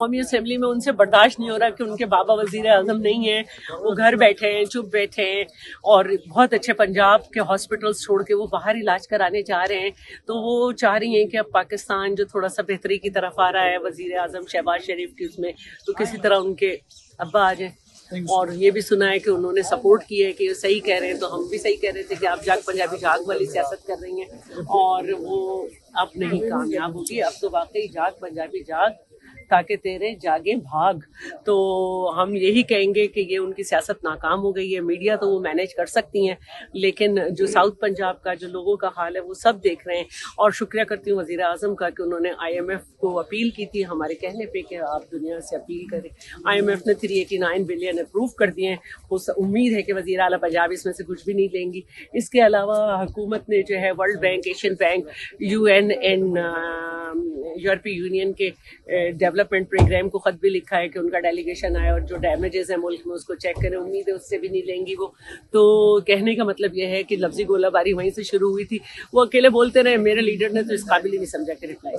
कौमी असेंबली में उनसे बर्दाश्त नहीं हो रहा कि उनके बाबा वजीर आजम नहीं है, वो घर बैठे हैं, चुप बैठे हैं और बहुत अच्छे पंजाब के हॉस्पिटल्स छोड़ के वो बाहर इलाज कराने जा रहे हैं। तो वो चाह रही हैं कि अब पाकिस्तान जो थोड़ा सा बेहतरी की तरफ आ रहा है वजीर आजम शहबाज शरीफ की उसमें, तो किसी तरह उनके अब्बा आ जाए। और ये भी सुना है कि उन्होंने सपोर्ट की है कि सही कह रहे हैं, तो हम भी सही कह रहे थे कि आप जाग पंजाबी जाग वाली सियासत कर रही हैं और वो अब नहीं कामयाब होगी। अब तो वाकई जाग पंजाबी जाग ताकि तेरे जागे भाग। तो हम यही कहेंगे कि ये उनकी सियासत नाकाम हो गई है। मीडिया तो वो मैनेज कर सकती हैं, लेकिन जो साउथ पंजाब का जो लोगों का हाल है वो सब देख रहे हैं। और शुक्रिया करती हूँ वज़ीर आज़म का कि उन्होंने IMF को अपील की थी हमारे कहने पे कि आप दुनिया से अपील करें। IMF ने 389 बिलियन अप्रूव कर दिए हैं। उम्मीद है कि वज़ीर आला पंजाब इसमें से कुछ भी नहीं लेंगी। इसके अलावा हुकूमत ने जो है world bank, Asian bank, UN यूरोपीय यूनियन के डेवलपमेंट प्रोग्राम को खत भी लिखा है कि उनका डेलीगेशन आए और जो डैमेजेस है मुल्क में उसको चेक करें। उम्मीद है उससे भी नहीं लेंगी वो। तो कहने का मतलब यह है कि लफ्जी गोलाबारी वहीं से शुरू हुई थी। वो अकेले बोलते रहे, मेरे लीडर ने तो इस काबिल ही नहीं समझा कि रिप्लाई